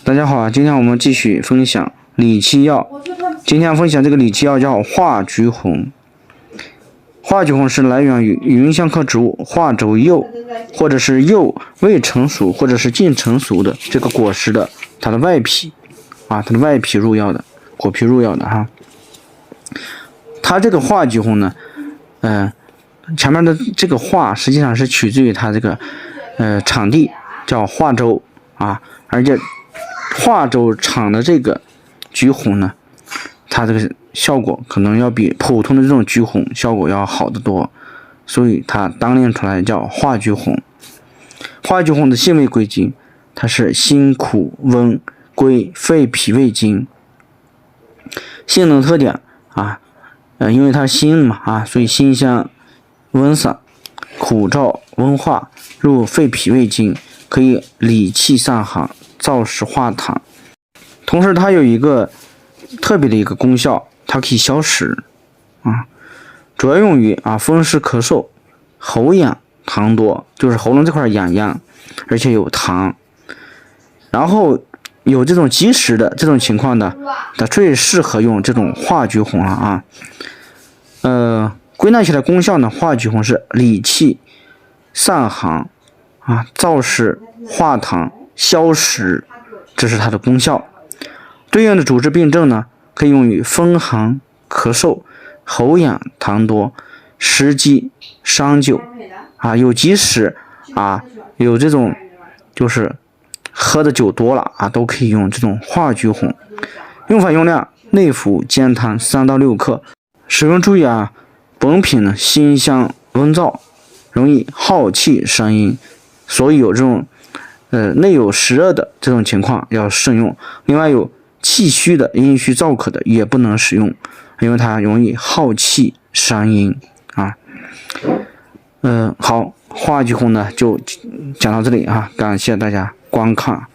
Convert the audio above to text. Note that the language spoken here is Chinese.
大家好啊，今天我们继续分享理气药。今天分享这个理气药叫化橘红。化橘红是来源于芸香科植物化轴柚，或者是柚未成熟或者是近成熟的这个果实的它的外皮啊，它的外皮入药的，果皮入药的哈。它这个化橘红呢，前面的这个化实际上是取自于它这个产地叫化州啊，而且化州产的这个橘红呢，它这个效果可能要比普通的这种橘红效果要好得多，所以它单拎出来叫化橘红。化橘红的性味归经，它是辛苦温归肺脾胃经。性能特点啊，因为它辛嘛啊，所以辛香温散，苦燥温化，入肺脾胃经，可以理气散寒，燥湿化痰。同时它有一个特别的一个功效，它可以消食啊，主要用于风湿咳嗽、喉痒痰多，就是喉咙这块痒痒，而且有痰，然后有这种积食的这种情况的，它最适合用这种化橘红了啊。归纳起来功效呢，化橘红是理气散寒啊，燥湿化痰消食，这是它的功效。对应的主治病症呢，可以用于风寒咳嗽、喉痒痰多、食积伤久啊，有积食啊，有这种就是喝的酒多了啊，都可以用这种化橘红。用法用量：内服煎汤3到6克。使用注意啊，本品呢辛香温燥，容易耗气伤阴，所以有这种内有湿热的这种情况要慎用。另外有气虚的、阴虚燥渴的也不能使用，因为它容易耗气伤阴啊。好，化橘红呢就讲到这里啊，感谢大家观看。